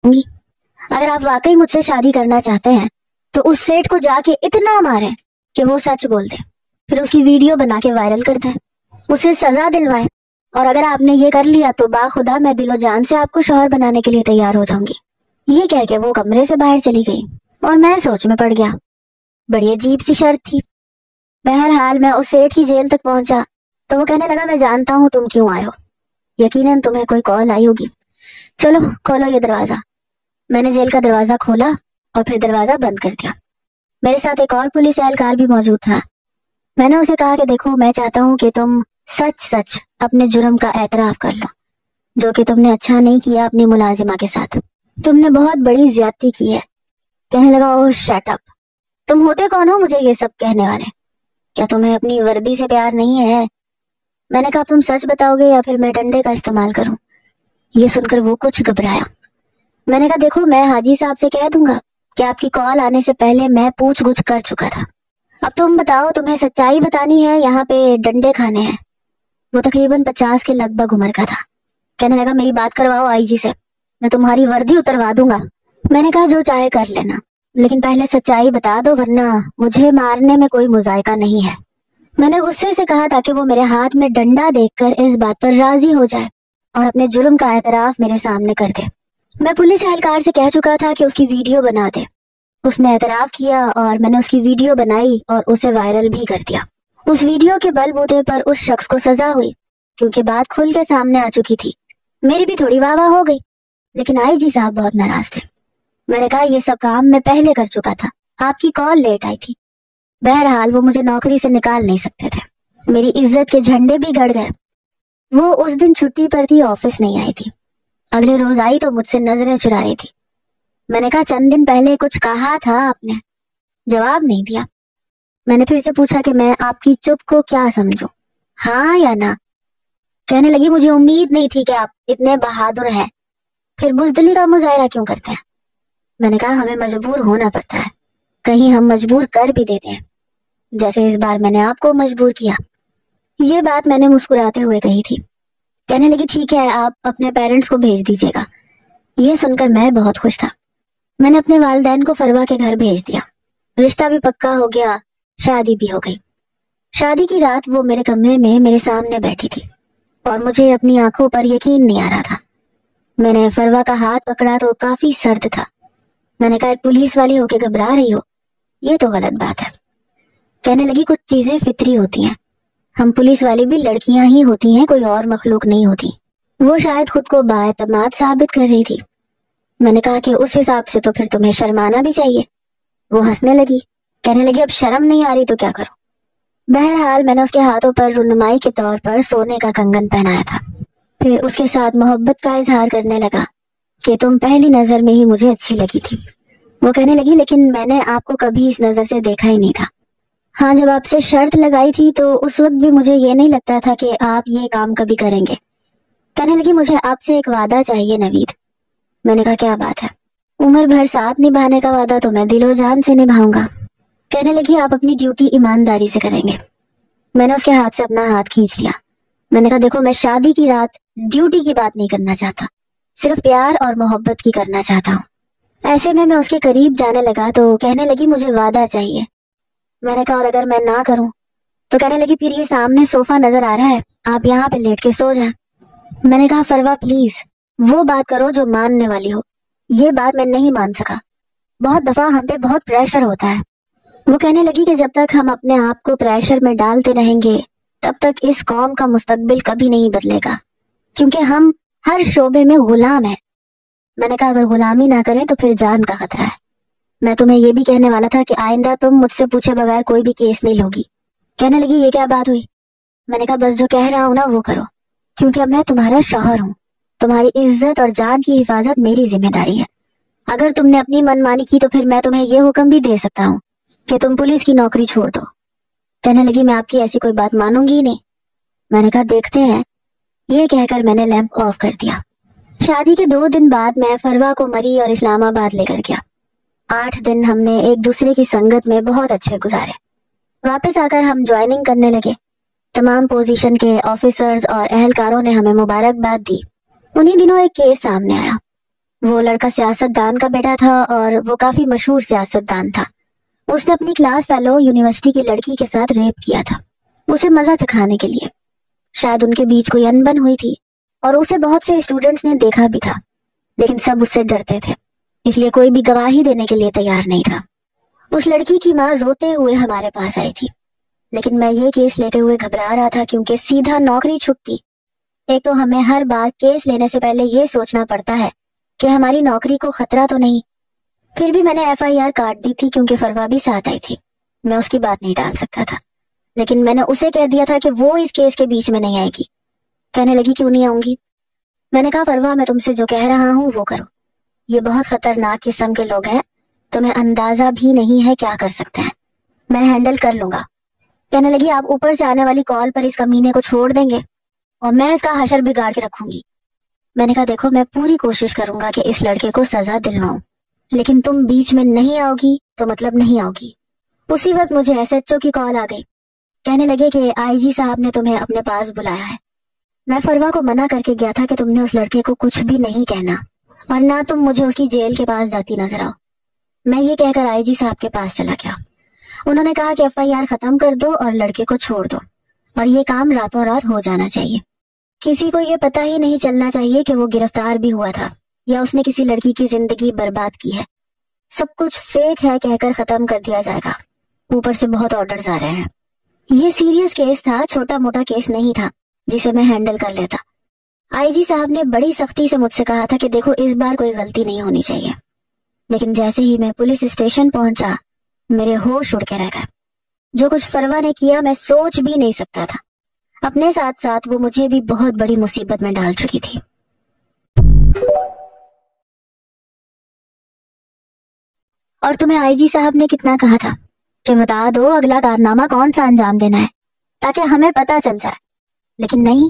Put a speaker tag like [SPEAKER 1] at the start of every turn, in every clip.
[SPEAKER 1] گی۔ اگر آپ واقعی مجھ سے شادی کرنا چاہتے ہیں تو اس سیٹ کو جا کے اتنا ماریں کہ وہ سچ بول دے، پھر اس کی ویڈیو بنا کے وائرل کر دیں، اسے سزا دلوائے، اور اگر آپ نے یہ کر لیا تو باخدا میں دل و جان سے آپ کو شوہر بنانے کے لیے تیار ہو جاؤں گی۔ یہ کہہ کے وہ کمرے سے باہر چلی گئی اور میں سوچ میں پڑ گیا۔ بڑی عجیب سی شرط تھی۔ بہرحال میں اس سیٹ کی جیل تک پہنچا تو وہ کہنے لگا میں جانتا ہوں تم کیوں آئے ہو، یقیناً تمہیں کوئی کال آئی ہوگی، چلو کھولو یہ دروازہ۔ میں نے جیل کا دروازہ کھولا اور پھر دروازہ بند کر دیا۔ میرے ساتھ ایک اور پولیس اہلکار بھی موجود تھا۔ میں نے اسے کہا کہ دیکھو میں چاہتا ہوں کہ تم سچ اپنے جرم کا اعتراف کر لو، جو کہ تم نے اچھا نہیں کیا اپنی ملازمہ کے ساتھ، تم نے بہت بڑی زیادتی کی ہے۔ کہنے لگا اوہ شٹ اپ، تم ہوتے کون ہو مجھے یہ سب کہنے والے؟ کیا تمہیں اپنی وردی سے پیار نہیں ہے؟ میں نے کہا تم سچ بتاؤ گے یا پھر میں ڈنڈے کا استعمال کروں؟ یہ سن کر وہ کچھ گھبرایا۔ میں نے کہا دیکھو میں حاجی صاحب سے کہہ دوں گا کہ آپ کی کال آنے سے پہلے میں پوچھ گچھ کر چکا تھا، اب تم بتاؤ تمہیں سچائی بتانی ہے یہاں پہ ڈنڈے کھانے ہیں؟ وہ تقریباً 50 کے لگ بھگ عمر کا تھا۔ کہنے لگا میری بات کرواؤ آئی جی سے، میں تمہاری وردی اتروا دوں گا۔ میں نے کہا جو چاہے کر لینا، لیکن پہلے سچائی بتا دو ورنہ مجھے مارنے میں کوئی مذائقہ نہیں ہے۔ میں نے غصے سے کہا تاکہ وہ میرے ہاتھ میں ڈنڈا دیکھ کر اس بات پر راضی ہو جائے اور اپنے جرم کا اعتراف میرے سامنے کر دے۔ میں پولیس اہلکار سے کہہ چکا تھا کہ اس کی ویڈیو بنا دے۔ اس نے اعتراف کیا اور میں نے اس کی ویڈیو بنائی اور اسے وائرل بھی کر دیا۔ اس ویڈیو کے بل بوتے پر اس شخص کو سزا ہوئی کیونکہ بات کھل کے سامنے آ چکی تھی۔ میری بھی تھوڑی واہ واہ ہو گئی، لیکن آئی جی صاحب بہت ناراض تھے۔ میں نے کہا یہ سب کام میں پہلے کر چکا تھا، آپ کی کال لیٹ آئی تھی۔ بہرحال وہ مجھے نوکری سے نکال نہیں سکتے تھے، میری عزت کے جھنڈے بھی گڑ گئے۔ وہ اس دن چھٹی پر تھی، آفس نہیں آئی تھی۔ اگلے روز آئی تو مجھ سے نظریں چرا رہی تھی۔ میں نے کہا چند دن پہلے کچھ کہا تھا آپ نے، جواب نہیں دیا۔ میں نے پھر سے پوچھا کہ میں آپ کی چپ کو کیا سمجھوں، ہاں یا نہ؟ کہنے لگی مجھے امید نہیں تھی کہ آپ اتنے بہادر ہیں، پھر بزدلی کا مظاہرہ کیوں کرتے ہیں؟ میں نے کہا ہمیں مجبور ہونا پڑتا ہے، کہیں ہم مجبور کر بھی دیتے ہیں، جیسے اس بار میں نے آپ کو مجبور کیا۔ یہ بات میں نے مسکراتے ہوئے کہی تھی۔ کہنے لگی ٹھیک ہے آپ اپنے پیرنٹس کو بھیج دیجیے گا۔ یہ سن کر میں بہت خوش تھا۔ میں نے اپنے والدین کو فروا کے گھر بھیج دیا، رشتہ بھی پکا ہو گیا، شادی بھی ہو گئی۔ شادی کی رات وہ میرے کمرے میں میرے سامنے بیٹھی تھی اور مجھے اپنی آنکھوں پر یقین نہیں آ رہا تھا۔ میں نے فروا کا ہاتھ پکڑا تو کافی سرد تھا۔ میں نے کہا ایک پولیس والی ہو کے گھبرا رہی ہو، یہ تو غلط بات ہے۔ کہنے لگی کچھ چیزیں فطری ہوتی ہیں، ہم پولیس والی بھی لڑکیاں ہی ہوتی ہیں، کوئی اور مخلوق نہیں ہوتی۔ وہ شاید خود کو بااعتماد ثابت کر رہی تھی۔ میں نے کہا کہ اس حساب سے تو پھر تمہیں شرمانا بھی چاہیے۔ وہ ہنسنے لگی، کہنے لگی اب شرم نہیں آ رہی تو کیا کروں؟ بہرحال میں نے اس کے ہاتھوں پر رونمائی کے طور پر سونے کا کنگن پہنایا تھا، پھر اس کے ساتھ محبت کا اظہار کرنے لگا کہ تم پہلی نظر میں ہی مجھے اچھی لگی تھی۔ وہ کہنے لگی لیکن میں نے آپ کو کبھی اس نظر سے دیکھا ہی نہیں تھا۔ ہاں جب آپ سے شرط لگائی تھی تو اس وقت بھی مجھے یہ نہیں لگتا تھا کہ آپ یہ کام کبھی کریں گے۔ کہنے لگی مجھے آپ سے ایک وعدہ چاہیے نوید۔ میں نے کہا کیا بات ہے؟ عمر بھر ساتھ نبھانے کا وعدہ تو میں دل و جان سے نبھاؤں گا۔ کہنے لگی آپ اپنی ڈیوٹی ایمانداری سے کریں گے۔ میں نے اس کے ہاتھ سے اپنا ہاتھ کھینچ لیا۔ میں نے کہا دیکھو میں شادی کی رات ڈیوٹی کی بات نہیں کرنا چاہتا، صرف پیار اور محبت کی کرنا چاہتا ہوں۔ ایسے میں اس کے قریب جانے لگا تو کہنے لگی مجھے وعدہ چاہیے۔ میں نے کہا اور اگر میں نہ کروں؟ تو کہنے لگی پھر یہ سامنے صوفہ نظر آ رہا ہے، آپ یہاں پہ لیٹ کے سو جائیں۔ میں نے کہا فروا پلیز وہ بات کرو جو ماننے والی ہو، یہ بات میں نہیں مان سکا، بہت دفعہ ہم پہ بہت پریشر ہوتا ہے۔ وہ کہنے لگی کہ جب تک ہم اپنے آپ کو پریشر میں ڈالتے رہیں گے تب تک اس قوم کا مستقبل کبھی نہیں بدلے گا، کیونکہ ہم ہر شعبے میں غلام ہیں۔ میں نے کہا اگر غلامی نہ کریں تو پھر جان کا خطرہ ہے۔ میں تمہیں یہ بھی کہنے والا تھا کہ آئندہ تم مجھ سے پوچھے بغیر کوئی بھی کیس نہیں لوگی۔ کہنے لگی یہ کیا بات ہوئی؟ میں نے کہا بس جو کہہ رہا ہوں نا وہ کرو، کیونکہ اب میں تمہارا شوہر ہوں، تمہاری عزت اور جان کی حفاظت میری ذمہ داری ہے۔ اگر تم نے اپنی من مانی کی تو پھر میں تمہیں یہ حکم بھی دے سکتا ہوں کہ تم پولیس کی نوکری چھوڑ دو۔ کہنے لگی میں آپ کی ایسی کوئی بات مانوں گی ہی نہیں۔ میں نے کہا دیکھتے ہیں۔ یہ کہہ کر میں نے لیمپ آف کر دیا۔ شادی کے 2 دن بعد میں فروا کو مری اور اسلام آباد لے کر گیا۔ 8 دن ہم نے ایک دوسرے کی سنگت میں بہت اچھے گزارے۔ واپس آ کر ہم جوائننگ کرنے لگے۔ تمام پوزیشن کے آفیسرز اور اہلکاروں نے ہمیں مبارکباد دی۔ انہی دنوں ایک کیس سامنے آیا۔ وہ لڑکا سیاستدان کا بیٹا تھا اور وہ کافی مشہور سیاستدان تھا۔ اس نے اپنی کلاس فیلو یونیورسٹی کی لڑکی کے ساتھ ریپ کیا تھا، اسے مزہ چکھانے کے لیے۔ شاید ان کے بیچ کوئی انبن ہوئی تھی اور اسے بہت سے اسٹوڈنٹس نے دیکھا بھی تھا، لیکن سب اس سے ڈرتے تھے، اس لیے کوئی بھی گواہی دینے کے لیے تیار نہیں تھا۔ اس لڑکی کی ماں روتے ہوئے ہمارے پاس آئی تھی، لیکن میں یہ کیس لیتے ہوئے گھبرا رہا تھا کیونکہ سیدھا نوکری چھٹتی۔ ایک تو ہمیں ہر بار کیس لینے سے پہلے یہ سوچنا پڑتا ہے کہ ہماری نوکری کو خطرہ تو نہیں۔ پھر بھی میں نے FIR کاٹ دی تھی کیونکہ فروا بھی ساتھ آئی تھی، میں اس کی بات نہیں ڈال سکتا تھا، لیکن میں نے اسے کہہ دیا تھا کہ وہ اس کیس کے بیچ میں نہیں آئے گی۔ کہنے لگی کیوں نہیں آؤں گی؟ میں نے کہا فروا میں تم سے جو کہہ رہا ہوں وہ کرو، یہ بہت خطرناک قسم کے لوگ ہیں، تمہیں اندازہ بھی نہیں ہے کیا کر سکتے ہیں، میں ہینڈل کر لوں گا۔ کہنے لگی آپ اوپر سے آنے والی کال پر اس کمینے کو چھوڑ دیں گے اور میں اس کا حشر بگاڑ کے رکھوں گی۔ میں نے کہا دیکھو میں پوری کوشش کروں گا کہ اس لڑکے کو سزا دلواؤں، لیکن تم بیچ میں نہیں آؤ گی تو مطلب نہیں آؤ گی۔ اسی وقت مجھے SHO کی کال آ گئی، کہنے لگے کہ IG صاحب نے تمہیں اپنے پاس بلایا ہے۔ میں فروا کو منع کر کے گیا تھا کہ تم نے اس لڑکے کو کچھ بھی نہیں کہنا اور نہ تم مجھے اس کی جیل کے پاس جاتی نظر آؤ۔ میں یہ کہہ کر IG صاحب کے پاس چلا گیا۔ انہوں نے کہا کہ FIR ختم کر دو اور لڑکے کو چھوڑ دو، اور یہ کام راتوں رات ہو جانا چاہیے۔ کسی کو یہ پتہ ہی نہیں چلنا چاہیے کہ وہ گرفتار بھی ہوا تھا یا اس نے کسی لڑکی کی زندگی برباد کی ہے۔ سب کچھ فیک ہے کہہ کر ختم کر دیا جائے گا۔ اوپر سے بہت آرڈرز آ رہے ہیں۔ یہ سیریس کیس تھا، چھوٹا موٹا کیس نہیں تھا جسے میں ہینڈل کر لیتا۔ IG صاحب نے بڑی سختی سے مجھ سے کہا تھا کہ دیکھو اس بار کوئی غلطی نہیں ہونی چاہیے، لیکن جیسے ہی میں پولیس اسٹیشن پہنچا میرے ہوش اڑ کے رہ گئے۔ جو کچھ فروا نے کیا میں سوچ بھی نہیں سکتا تھا۔ اپنے ساتھ ساتھ وہ مجھے بھی بہت بڑی مصیبت میں ڈال چکی تھی۔ اور تمہیں IG صاحب نے کتنا کہا تھا کہ بتا دو اگلا کارنامہ کون سا انجام دینا ہے تاکہ ہمیں پتہ چل جائے، لیکن نہیں،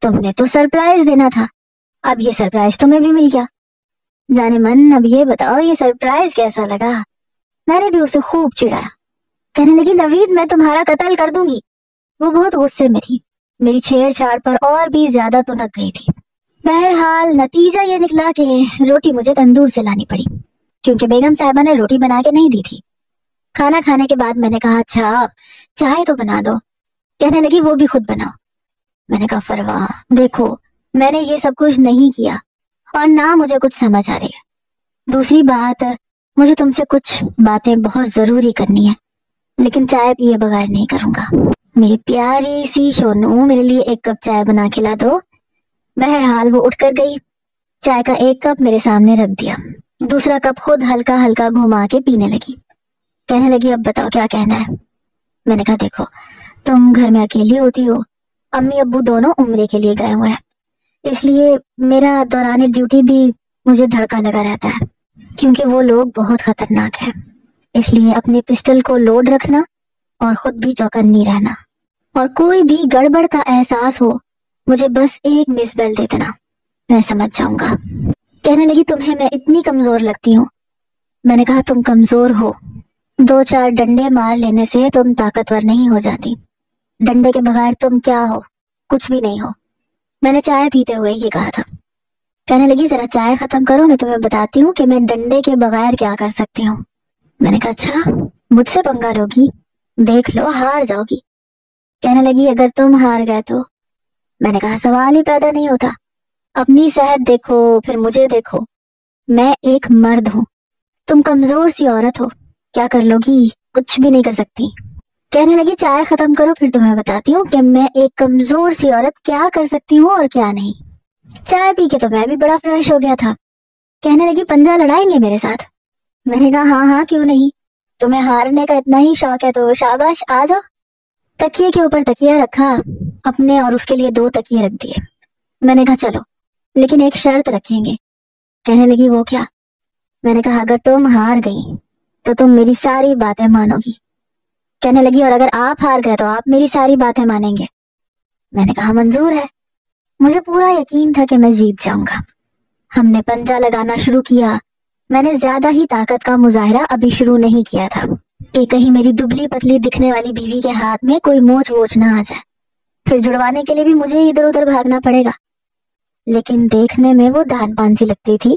[SPEAKER 1] تم نے تو سرپرائز دینا تھا۔ اب یہ سرپرائز تمہیں بھی مل گیا۔ جانے من اب یہ بتاؤ یہ سرپرائز کیسا لگا؟ میں نے بھی اسے خوب چڑھایا۔ کہنے لگی نوید میں تمہارا قتل کر دوں گی۔ وہ بہت غصے میں تھی، میری چھیڑ چھاڑ پر اور بھی زیادہ تنک گئی تھی۔ بہرحال نتیجہ یہ نکلا کہ روٹی مجھے تندور سے لانی پڑی کیونکہ بیگم صاحبہ نے روٹی بنا کے نہیں دی تھی۔ کھانا کھانے کے بعد میں نے کہا اچھا چائے تو بنا دو۔ کہنے لگی وہ بھی خود بناؤ۔ میں نے کہا فروا دیکھو میں نے یہ سب کچھ نہیں کیا اور نہ مجھے کچھ سمجھ آ رہی ہے۔ دوسری بات مجھے تم سے کچھ باتیں بہت ضروری کرنی ہے، لیکن چائے پیے بغیر نہیں کروں گا۔ میری پیاری سی شونو میرے لیے ایک کپ چائے بنا کے لا دو۔ بہرحال وہ اٹھ کر گئی، چائے کا ایک کپ میرے سامنے رکھ دیا، دوسرا کپ خود ہلکا ہلکا گھما کے پینے لگی۔ کہنے لگی اب بتاؤ کیا کہنا ہے؟ میں نے کہا دیکھو تم گھر میں اکیلی ہوتی ہو، امی ابو دونوں عمرے کے لیے گئے ہوئے ہیں، اس لیے میرا دوران ڈیوٹی بھی مجھے دھڑکا لگا رہتا ہے کیونکہ وہ لوگ بہت خطرناک ہیں۔ اس لیے اپنی پسٹل کو لوڈ رکھنا اور خود بھی چوکنی رہنا، اور کوئی بھی گڑبڑ کا احساس ہو مجھے بس ایک مس بیل دے دینا، میں سمجھ جاؤں گا۔ کہنے لگی تمہیں میں اتنی کمزور لگتی ہوں؟ میں نے کہا تم کمزور ہو، 2-4 ڈنڈے مار لینے سے تم طاقتور نہیں ہو جاتی، ڈنڈے کے بغیر تم کیا ہو؟ کچھ بھی نہیں ہو۔ میں نے چائے پیتے ہوئے یہ کہا تھا۔ کہنے لگی ذرا چائے ختم کرو میں تمہیں بتاتی ہوں کہ میں ڈنڈے کے بغیر کیا کر سکتی ہوں۔ میں نے کہا اچھا مجھ سے پنگا لوگی؟ دیکھ لو ہار جاؤ گی۔ کہنے لگی اگر تم ہار گئے تو؟ میں نے کہا سوال ہی پیدا نہیں ہوتا، اپنی صحت دیکھو پھر مجھے دیکھو، میں ایک مرد ہوں، تم کمزور سی عورت ہو، کیا کر لوگی؟ کچھ بھی نہیں کر سکتی۔ کہنے لگی چائے ختم کرو پھر تمہیں بتاتی ہوں کہ میں ایک کمزور سی عورت کیا کر سکتی ہوں اور کیا نہیں۔ چائے پی کے تو میں بھی بڑا فریش ہو گیا تھا۔ کہنے لگی پنجا لڑائیں گے میرے ساتھ؟ میں نے کہا ہاں کیوں نہیں، تمہیں ہارنے کا اتنا ہی شوق ہے تو شاباش آ جاؤ۔ تکیے کے اوپر تکیہ رکھا، اپنے اور اس کے لیے 2 تکیے رکھ دیے۔ میں نے کہا چلو لیکن ایک شرط رکھیں گے۔ کہنے لگی وہ کیا؟ میں نے کہا اگر تم ہار گئی تو تم میری ساری باتیں مانو گی۔ کہنے لگی اور اگر آپ ہار گئے تو آپ میری ساری باتیں مانیں گے؟ میں نے کہا منظور ہے۔ مجھے پورا یقین تھا کہ میں جیت جاؤں گا۔ ہم نے پنجا لگانا شروع کیا۔ میں نے زیادہ ہی طاقت کا مظاہرہ ابھی شروع نہیں کیا تھا کہ کہیں میری دبلی پتلی دکھنے والی بیوی کے ہاتھ میں کوئی موچ ووچ نہ آ جائے، پھر جڑوانے کے لیے بھی مجھے ادھر ادھر بھاگنا پڑے گا۔ لیکن دیکھنے میں وہ دان پان سی لگتی تھی